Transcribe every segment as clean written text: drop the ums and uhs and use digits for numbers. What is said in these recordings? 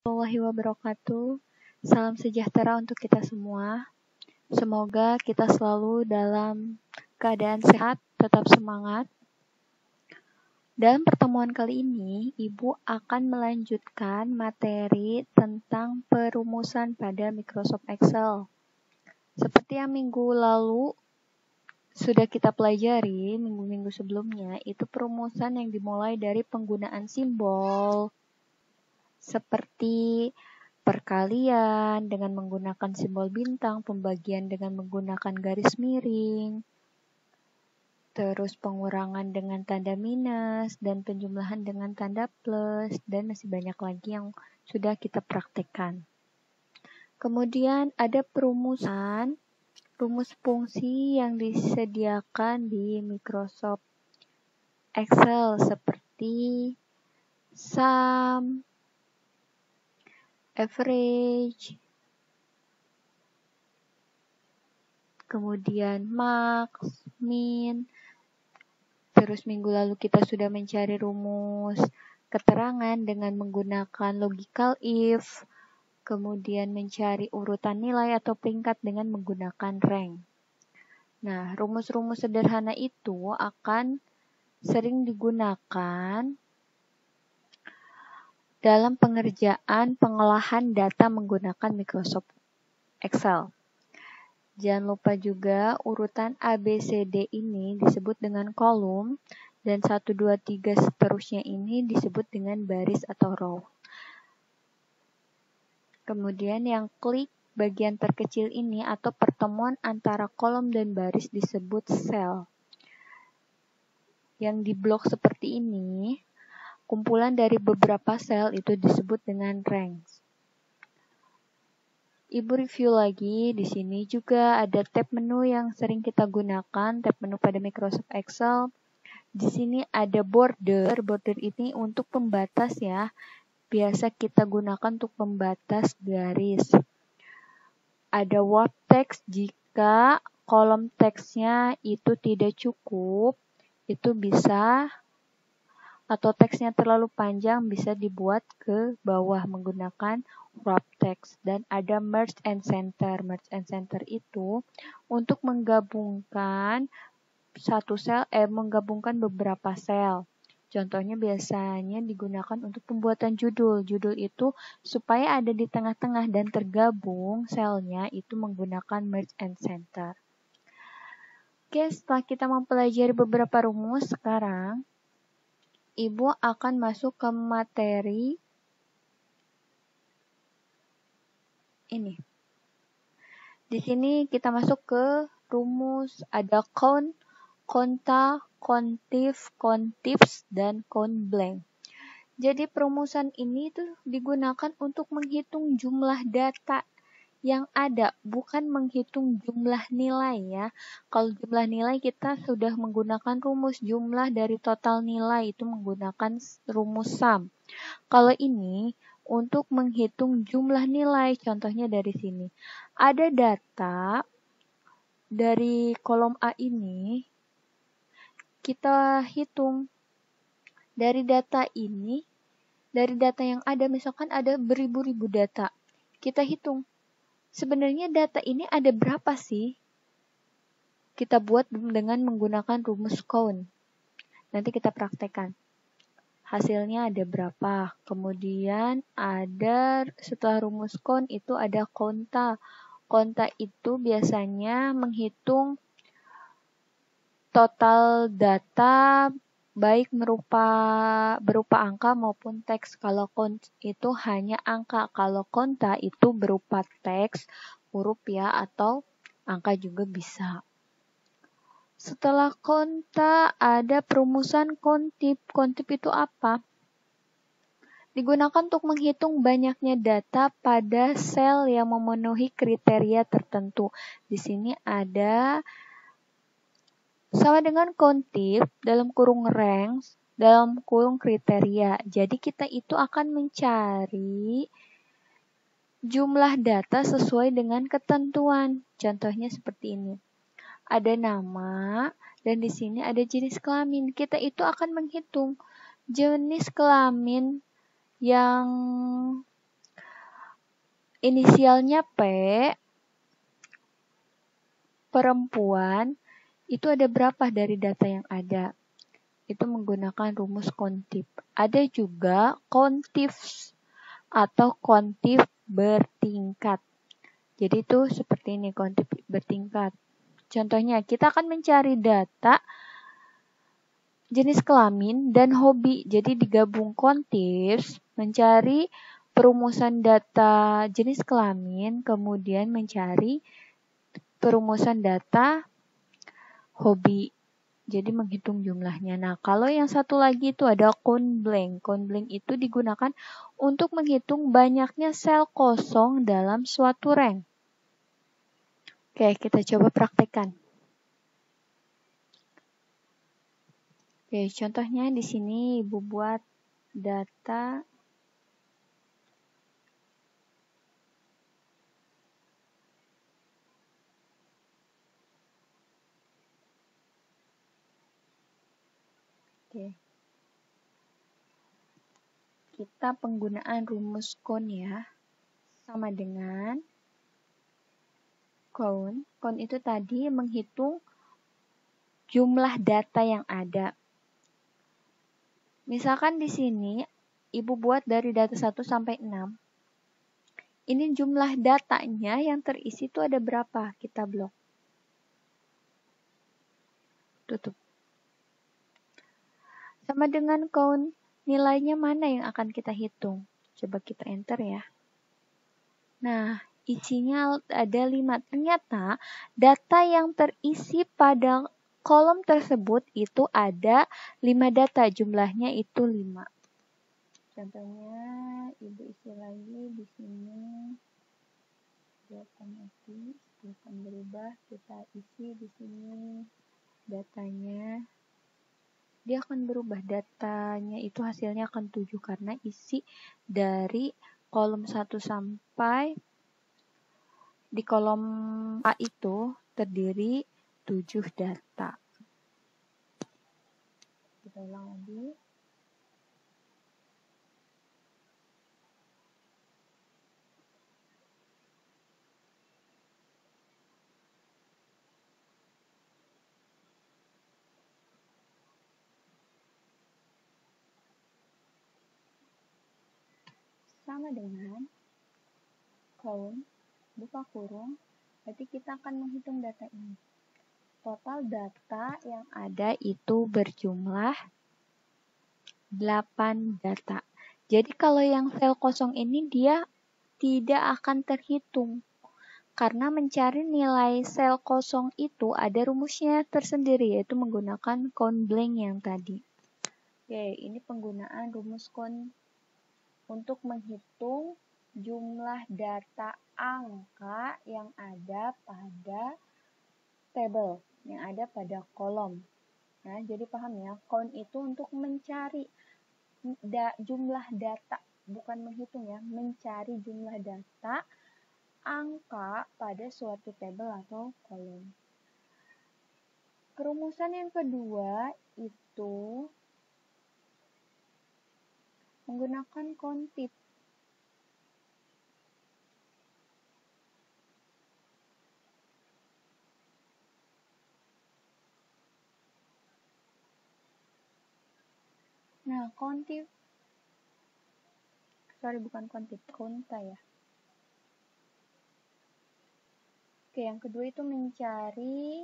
Warahmatullahi wabarakatuh. Salam sejahtera untuk kita semua. Semoga kita selalu dalam keadaan sehat, tetap semangat. Dalam pertemuan kali ini, Ibu akan melanjutkan materi tentang perumusan pada Microsoft Excel. Seperti yang minggu lalu sudah kita pelajari, minggu-minggu sebelumnya, itu perumusan yang dimulai dari penggunaan simbol, seperti perkalian dengan menggunakan simbol bintang, pembagian dengan menggunakan garis miring, terus pengurangan dengan tanda minus, dan penjumlahan dengan tanda plus, dan masih banyak lagi yang sudah kita praktekkan. Kemudian ada perumusan, rumus fungsi yang disediakan di Microsoft Excel seperti sum, average, kemudian max, min. Terus minggu lalu kita sudah mencari rumus keterangan dengan menggunakan logical if, kemudian mencari urutan nilai atau peringkat dengan menggunakan rank. Nah, rumus-rumus sederhana itu akan sering digunakan dalam pengerjaan pengolahan data menggunakan Microsoft Excel. Jangan lupa juga urutan ABCD ini disebut dengan kolom dan 1, 2, 3 seterusnya ini disebut dengan baris atau row. Kemudian yang klik bagian terkecil ini atau pertemuan antara kolom dan baris disebut sel. Yang di blok seperti ini, kumpulan dari beberapa sel itu disebut dengan ranks. Ibu review lagi, di sini juga ada tab menu yang sering kita gunakan, tab menu pada Microsoft Excel. Di sini ada border, border ini untuk pembatas ya. Biasa kita gunakan untuk pembatas garis. Ada warp text jika kolom teksnya itu tidak cukup, itu bisa, atau teksnya terlalu panjang bisa dibuat ke bawah menggunakan wrap text. Dan ada merge and center. Merge and center itu untuk menggabungkan menggabungkan beberapa sel. Contohnya biasanya digunakan untuk pembuatan judul. Judul itu supaya ada di tengah-tengah dan tergabung selnya itu menggunakan merge and center. Oke, setelah kita mempelajari beberapa rumus, sekarang Ibu akan masuk ke materi ini. Di sini kita masuk ke rumus, ada count, konta, kontif, kontifs, dan count blank. Jadi perumusan ini tuh digunakan untuk menghitung jumlah data yang ada, bukan menghitung jumlah nilai ya. Kalau jumlah nilai kita sudah menggunakan rumus jumlah dari total nilai, itu menggunakan rumus sum. Kalau ini untuk menghitung jumlah nilai, contohnya dari sini. Ada data dari kolom A ini, kita hitung dari data ini, dari data yang ada, misalkan ada beribu-ribu data, kita hitung. Sebenarnya data ini ada berapa sih? Kita buat dengan menggunakan rumus count. Nanti kita praktekkan. Hasilnya ada berapa? Kemudian ada setelah rumus count itu ada konta. Konta itu biasanya menghitung total data baik berupa angka maupun teks. Kalau count itu hanya angka, kalau konta itu berupa teks, huruf ya, atau angka juga bisa. Setelah konta ada perumusan kontif. Kontif itu apa? Digunakan untuk menghitung banyaknya data pada sel yang memenuhi kriteria tertentu. Di sini ada sama dengan kontif dalam kurung ranks, dalam kurung kriteria. Jadi kita itu akan mencari jumlah data sesuai dengan ketentuan. Contohnya seperti ini. Ada nama dan di sini ada jenis kelamin. Kita itu akan menghitung jenis kelamin yang inisialnya P, perempuan, itu ada berapa dari data yang ada? Itu menggunakan rumus kontif. Ada juga kontifs atau kontif bertingkat. Jadi itu seperti ini, kontif bertingkat. Contohnya, kita akan mencari data jenis kelamin dan hobi. Jadi digabung kontifs, mencari perumusan data jenis kelamin, kemudian mencari perumusan data hobi. Jadi menghitung jumlahnya. Nah, kalau yang satu lagi itu ada count blank. Count blank itu digunakan untuk menghitung banyaknya sel kosong dalam suatu rank. Oke, kita coba praktekkan. Oke, contohnya di sini Ibu buat data kita penggunaan rumus count ya, sama dengan count. Count itu tadi menghitung jumlah data yang ada. Misalkan di sini Ibu buat dari data 1 sampai 6. Ini jumlah datanya yang terisi itu ada berapa? Kita blok. Tutup. Sama dengan count, nilainya mana yang akan kita hitung? Coba kita enter ya. Nah, isinya ada 5. Ternyata data yang terisi pada kolom tersebut itu ada 5 data. Jumlahnya itu 5. Contohnya, Ibu isi lagi di sini. Dia otomatis akan berubah. Kita isi di sini datanya. Dia akan berubah, datanya itu hasilnya akan 7 karena isi dari kolom 1 sampai di kolom A itu terdiri 7 data. Kita ulang lagi. Sama dengan count, buka kurung, berarti kita akan menghitung data ini. Total data yang ada itu berjumlah 8 data. Jadi kalau yang sel kosong ini dia tidak akan terhitung. Karena mencari nilai sel kosong itu ada rumusnya tersendiri, yaitu menggunakan count blank yang tadi. Oke, ini penggunaan rumus count untuk menghitung jumlah data angka yang ada pada tabel, yang ada pada kolom. Nah, jadi paham ya, count itu untuk mencari jumlah data, bukan menghitung ya, mencari jumlah data angka pada suatu tabel atau kolom. Perumusan yang kedua itu menggunakan kontif. Nah, kontif, bukan kontif, konta ya. Oke, yang kedua itu mencari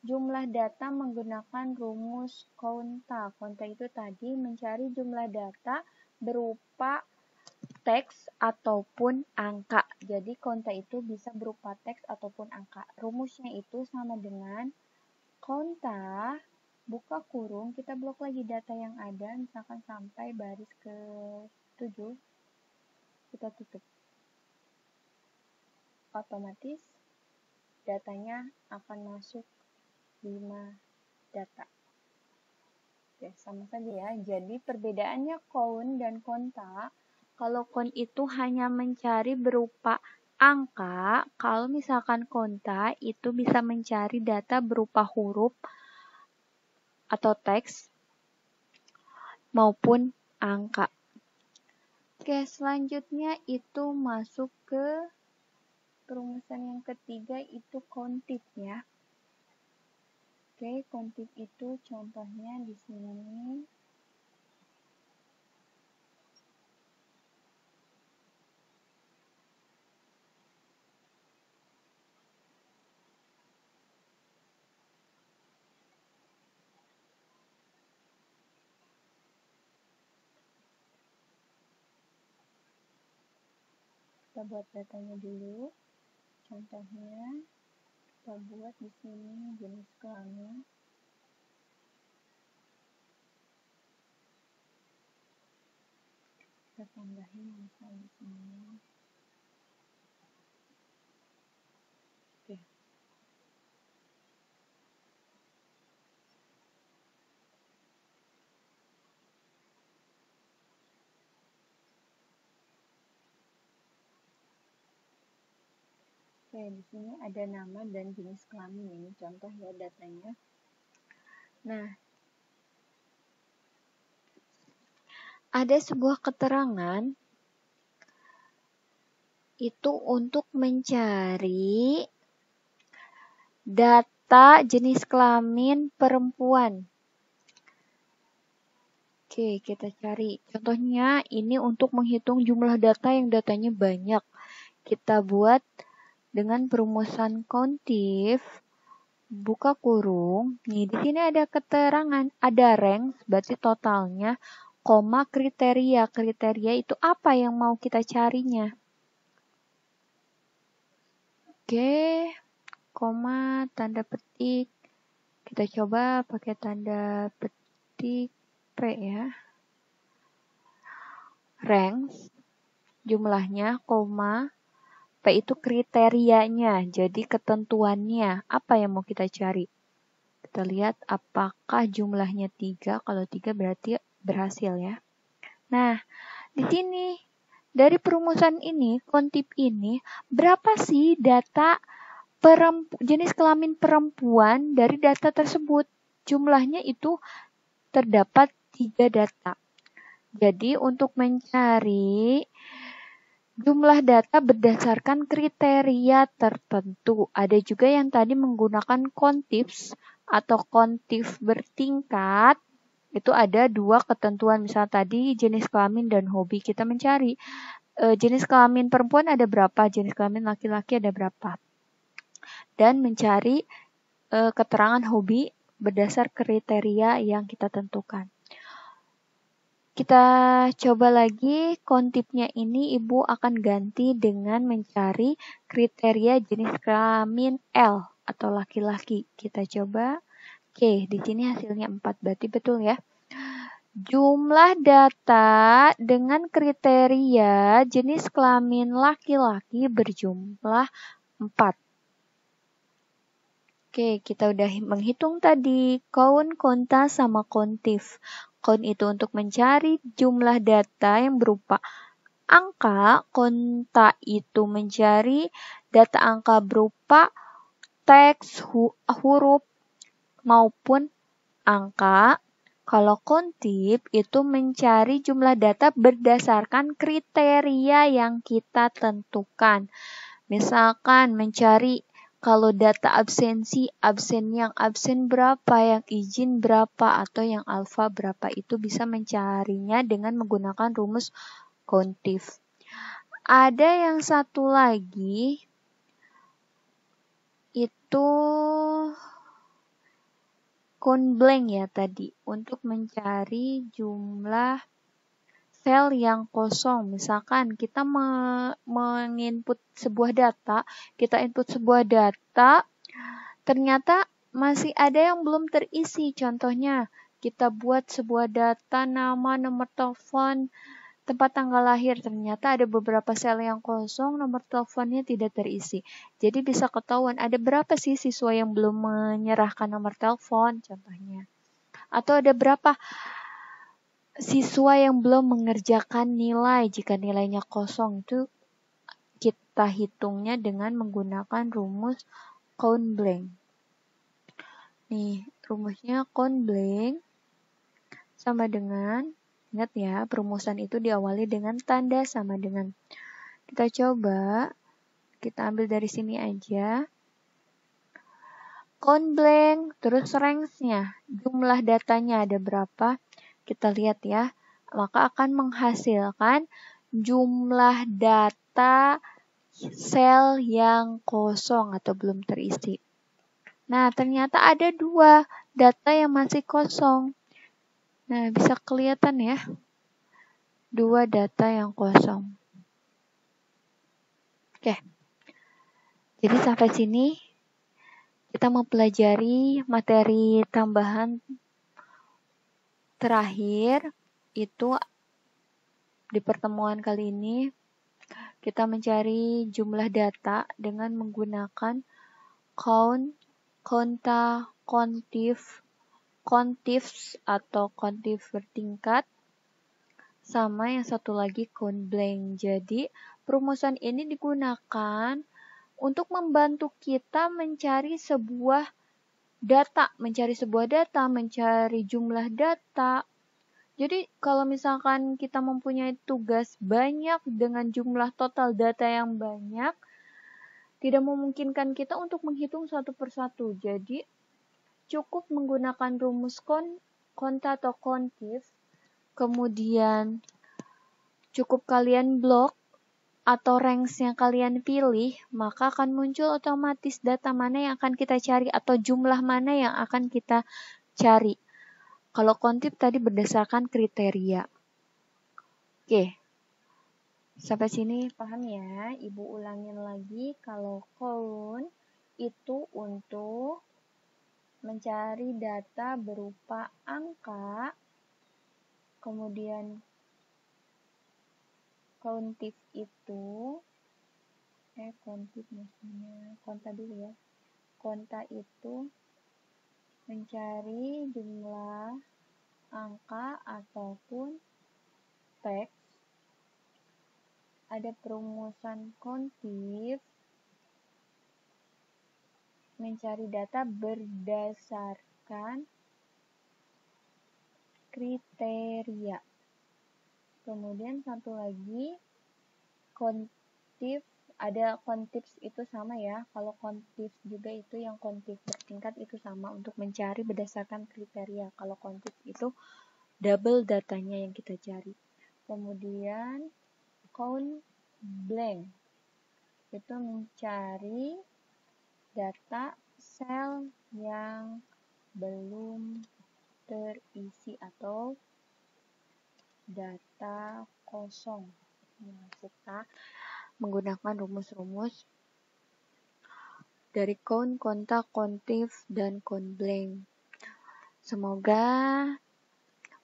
jumlah data menggunakan rumus konta. Konta itu tadi mencari jumlah data berupa teks ataupun angka. Jadi konta itu bisa berupa teks ataupun angka. Rumusnya itu sama dengan konta, buka kurung, kita blok lagi data yang ada, misalkan sampai baris ke-7, kita tutup. Otomatis datanya akan masuk 5 data. Oke, sama saja ya. Jadi perbedaannya count dan konta, kalau count itu hanya mencari berupa angka, kalau misalkan konta itu bisa mencari data berupa huruf atau teks maupun angka. Oke, selanjutnya itu masuk ke perumusan yang ketiga, itu kontif ya. Oke, kontif itu contohnya di sini. Kita buat datanya dulu. Contohnya kita buat di sini jenis kelamin. Kita tambahin misalnya di sini. Oke. Oke, di sini ada nama dan jenis kelamin, ini contoh ya datanya. Nah, ada sebuah keterangan itu untuk mencari data jenis kelamin perempuan. Oke, kita cari. Contohnya ini untuk menghitung jumlah data yang datanya banyak. Kita buat dengan perumusan kontif, buka kurung. Nih, di sini ada keterangan, ada rank, berarti totalnya, koma kriteria. Kriteria itu apa yang mau kita carinya? Oke, koma, tanda petik. Kita coba pakai tanda petik P ya. Ranks, jumlahnya, koma, P itu kriterianya, jadi ketentuannya. Apa yang mau kita cari? Kita lihat apakah jumlahnya 3. Kalau 3 berarti berhasil ya. Nah, di sini dari perumusan ini, kontif ini, berapa sih data jenis kelamin perempuan dari data tersebut? Jumlahnya itu terdapat 3 data. Jadi untuk mencari jumlah data berdasarkan kriteria tertentu. Ada juga yang tadi menggunakan kontifs atau kontif bertingkat. Itu ada 2 ketentuan. Misal tadi jenis kelamin dan hobi. Kita mencari jenis kelamin perempuan ada berapa, jenis kelamin laki-laki ada berapa. Dan mencari keterangan hobi berdasar kriteria yang kita tentukan. Kita coba lagi, kontifnya ini Ibu akan ganti dengan mencari kriteria jenis kelamin L atau laki-laki. Kita coba. Oke, di sini hasilnya 4, berarti betul ya. Jumlah data dengan kriteria jenis kelamin laki-laki berjumlah 4. Oke, kita udah menghitung tadi count, konta, sama kontif. Count itu untuk mencari jumlah data yang berupa angka, konta itu mencari data angka berupa teks, huruf, maupun angka. Kalau kontif itu mencari jumlah data berdasarkan kriteria yang kita tentukan. Misalkan mencari kalau data absensi, yang absen berapa, yang izin berapa, atau yang alfa berapa, itu bisa mencarinya dengan menggunakan rumus kontif. Ada yang satu lagi, itu count blank ya tadi, untuk mencari jumlah sel yang kosong. Misalkan kita menginput sebuah data, ternyata masih ada yang belum terisi. Contohnya, kita buat sebuah data nama, nomor telepon, tempat tanggal lahir. Ternyata ada beberapa sel yang kosong, nomor teleponnya tidak terisi. Jadi bisa ketahuan ada berapa sih siswa yang belum menyerahkan nomor telepon, contohnya. Atau ada berapa siswa yang belum mengerjakan nilai. Jika nilainya kosong, itu kita hitungnya dengan menggunakan rumus count blank. Nih, rumusnya count blank sama dengan Ingat ya, perumusan itu diawali dengan tanda sama dengan. Kita coba, kita ambil dari sini aja. Count blank, terus range-nya, jumlah datanya ada berapa, kita lihat ya, maka akan menghasilkan jumlah data sel yang kosong atau belum terisi. Nah, ternyata ada 2 data yang masih kosong. Nah, bisa kelihatan ya, 2 data yang kosong. Oke, jadi sampai sini kita mempelajari materi tambahan terakhir. Itu di pertemuan kali ini kita mencari jumlah data dengan menggunakan count, konta, contifs atau contif bertingkat, sama yang satu lagi count blank. Jadi perumusan ini digunakan untuk membantu kita mencari sebuah data, mencari jumlah data. Jadi kalau misalkan kita mempunyai tugas banyak dengan jumlah total data yang banyak, tidak memungkinkan kita untuk menghitung satu persatu. Jadi cukup menggunakan rumus konta atau kontif, kemudian cukup kalian blok atau range yang kalian pilih, maka akan muncul otomatis data mana yang akan kita cari atau jumlah mana yang akan kita cari. Kalau kontif tadi berdasarkan kriteria. Oke, sampai sini paham ya? Ibu ulangin lagi, kalau count itu untuk mencari data berupa angka, kemudian kontif itu, konta dulu ya. Konta itu mencari jumlah angka ataupun teks. Ada perumusan kontif mencari data berdasarkan kriteria. Kemudian satu lagi kontif, ada kontifs itu sama ya. Kalau kontif juga itu yang kontif bertingkat itu sama untuk mencari berdasarkan kriteria. Kalau kontif itu double datanya yang kita cari. Kemudian count blank itu mencari data sel yang belum terisi atau data kosong. Nah, kita menggunakan rumus-rumus dari count, konta, kontif, dan count blank. Semoga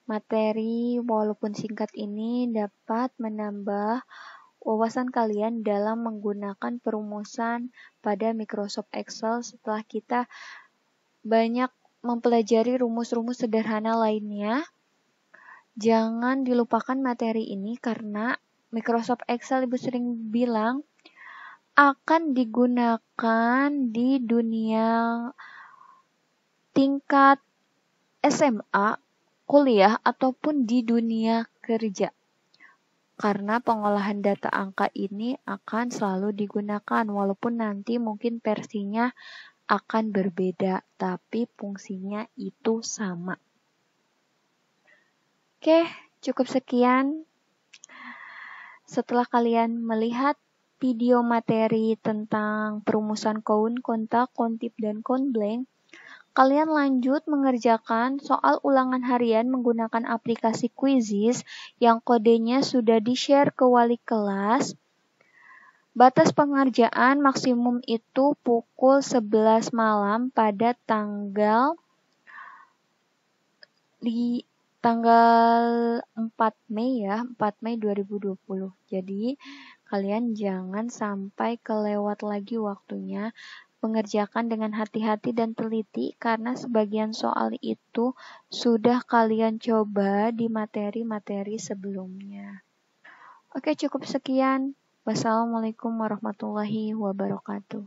materi walaupun singkat ini dapat menambah wawasan kalian dalam menggunakan perumusan pada Microsoft Excel setelah kita banyak mempelajari rumus-rumus sederhana lainnya. Jangan dilupakan materi ini karena Microsoft Excel Ibu sering bilang akan digunakan di dunia tingkat SMA, kuliah, ataupun di dunia kerja. Karena pengolahan data angka ini akan selalu digunakan, walaupun nanti mungkin versinya akan berbeda, tapi fungsinya itu sama. Oke, cukup sekian. Setelah kalian melihat video materi tentang perumusan count, konta, kontif, dan count blank, kalian lanjut mengerjakan soal ulangan harian menggunakan aplikasi Quizizz yang kodenya sudah di-share ke wali kelas. Batas pengerjaan maksimum itu pukul 11 malam pada tanggal 4 Mei ya, 4 Mei 2020. Jadi kalian jangan sampai kelewat lagi waktunya. Pengerjakan dengan hati-hati dan teliti karena sebagian soal itu sudah kalian coba di materi-materi sebelumnya. Oke, cukup sekian. Wassalamualaikum warahmatullahi wabarakatuh.